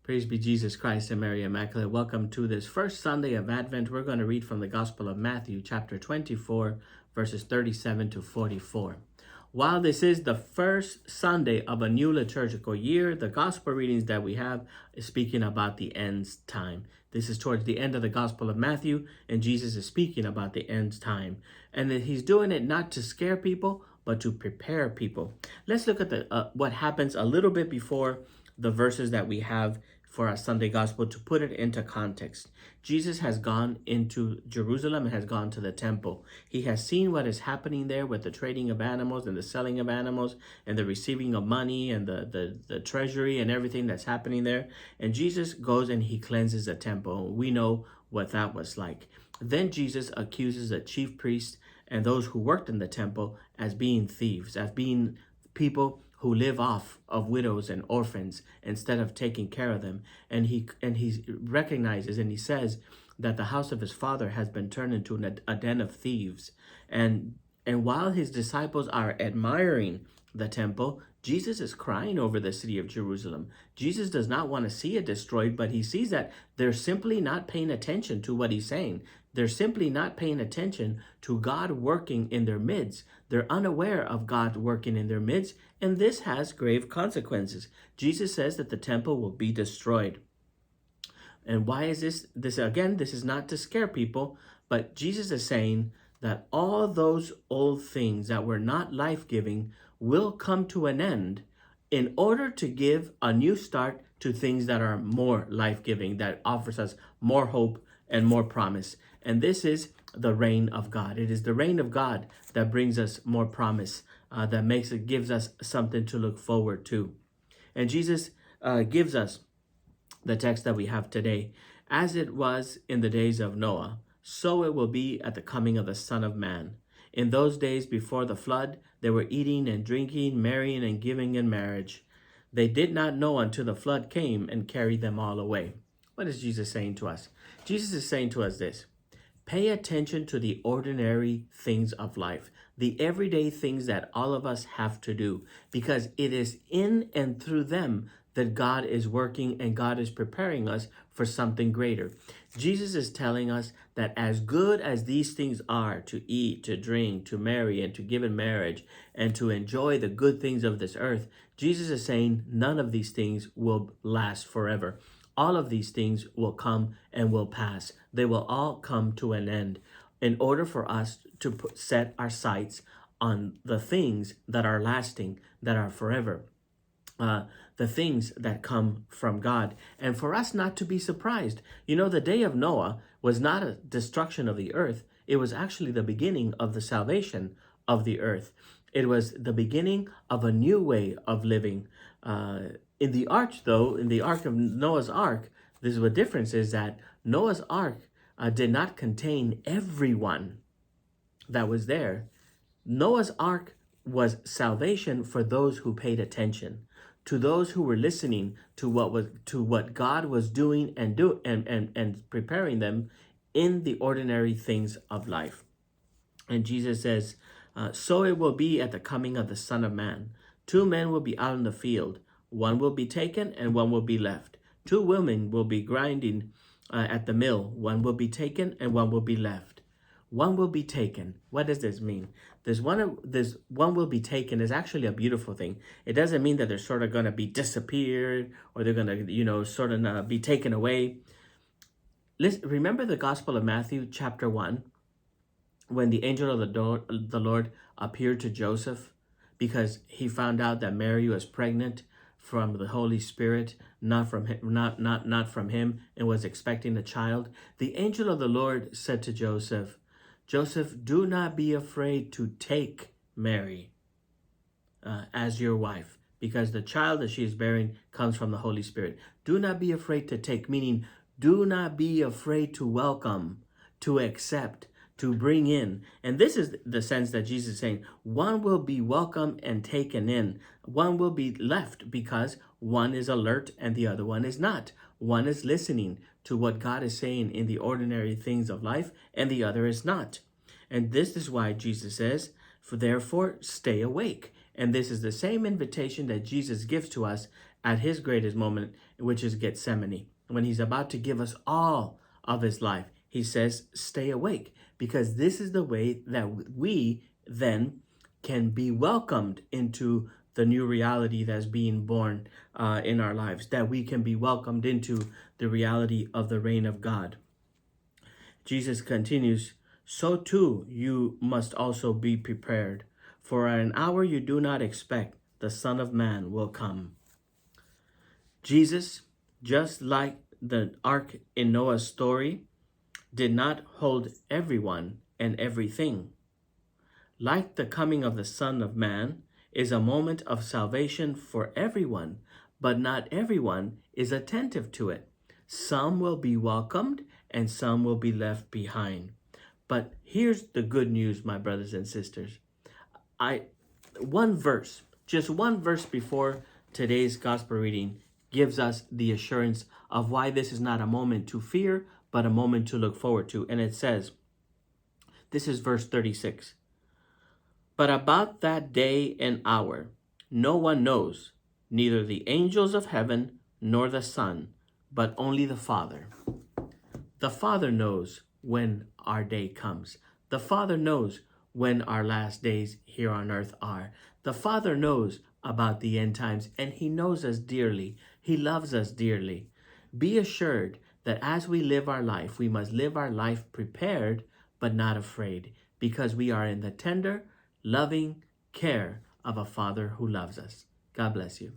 Praise be Jesus Christ and Mary Immaculate. Welcome to this first Sunday of Advent. We're going to read from the Gospel of Matthew, chapter 24, verses 37 to 44. While this is the first Sunday of a new liturgical year, the Gospel readings that we have is speaking about the end time. This is towards the end of the Gospel of Matthew, and Jesus is speaking about the end time. And that he's doing it not to scare people, but to prepare people. Let's look at what happens a little bit before the verses that we have for our Sunday Gospel to put it into context. Jesus has gone into Jerusalem and has gone to the temple. He has seen what is happening there with the trading of animals and the selling of animals and the receiving of money and the treasury and everything that's happening there. And Jesus goes and he cleanses the temple. We know what that was like. Then Jesus accuses the chief priests and those who worked in the temple as being thieves, as being people who live off of widows and orphans instead of taking care of them. And he recognizes and he says that the house of his father has been turned into a den of thieves. And while his disciples are admiring the temple, Jesus is crying over the city of Jerusalem. Jesus does not want to see it destroyed, but he sees that they're simply not paying attention to what he's saying. They're simply not paying attention to God working in their midst. They're unaware of God working in their midst, and this has grave consequences. Jesus says that the temple will be destroyed. And why is this? This is not to scare people, but Jesus is saying that all those old things that were not life-giving will come to an end in order to give a new start to things that are more life-giving, that offers us more hope and more promise. And this is the reign of God. It is the reign of God that brings us more promise, that gives us something to look forward to. And Jesus gives us the text that we have today. As it was in the days of Noah, so it will be at the coming of the Son of Man. In those days before the flood, they were eating and drinking, marrying and giving in marriage. They did not know until the flood came and carried them all away. What is Jesus saying to us? Jesus is saying to us this: pay attention to the ordinary things of life, the everyday things that all of us have to do, because it is in and through them that God is working and God is preparing us for something greater. Jesus is telling us that as good as these things are, to eat, to drink, to marry, and to give in marriage, and to enjoy the good things of this earth, Jesus is saying none of these things will last forever. All of these things will come and will pass. They will all come to an end. In order for us to set our sights on the things that are lasting, that are forever, the things that come from God, and for us not to be surprised. You know, the day of Noah was not a destruction of the earth. It was actually the beginning of the salvation of the earth. It was the beginning of a new way of living. In the ark, though, in the ark of Noah's ark, this is what difference is, that Noah's ark did not contain everyone that was there. Noah's ark was salvation for those who paid attention, to those who were listening to what God was doing and preparing them in the ordinary things of life. And Jesus says, so it will be at the coming of the Son of Man. 2 men will be out in the field. One will be taken and one will be left. 2 women will be grinding at the mill. One will be taken and one will be left. One will be taken. What does this mean? This one will be taken is actually a beautiful thing. It doesn't mean that they're sort of going to be disappeared or they're going to, sort of be taken away. Remember the Gospel of Matthew, chapter 1, when the angel of the Lord appeared to Joseph because he found out that Mary was pregnant from the Holy Spirit, not from him, and was expecting a child. The angel of the Lord said to Joseph, Joseph, do not be afraid to take Mary as your wife, because the child that she is bearing comes from the Holy Spirit. Do not be afraid to take, meaning do not be afraid to welcome, to accept, to bring in. And this is the sense that Jesus is saying, one will be welcomed and taken in. One will be left because one is alert and the other one is not. One is listening to what God is saying in the ordinary things of life, and the other is not. And this is why Jesus says, therefore, stay awake. And this is the same invitation that Jesus gives to us at his greatest moment, which is Gethsemane. When he's about to give us all of his life, he says, stay awake, because this is the way that we then can be welcomed into the new reality that's being born in our lives, that we can be welcomed into the reality of the reign of God. Jesus continues, so too you must also be prepared, for at an hour you do not expect, the Son of Man will come. Jesus, just like the ark in Noah's story, did not hold everyone and everything. Like the coming of the Son of Man is a moment of salvation for everyone, but not everyone is attentive to it. Some will be welcomed and some will be left behind. But here's the good news, my brothers and sisters. Just one verse before today's gospel reading gives us the assurance of why this is not a moment to fear, but a moment to look forward to. And it says, this is verse 36. But about that day and hour, no one knows, neither the angels of heaven nor the Son, but only the Father. The Father knows when our day comes. The Father knows when our last days here on earth are. The Father knows about the end times, and he knows us dearly. He loves us dearly. Be assured that as we live our life, we must live our life prepared, but not afraid, because we are in the tender, loving care of a Father who loves us. God bless you.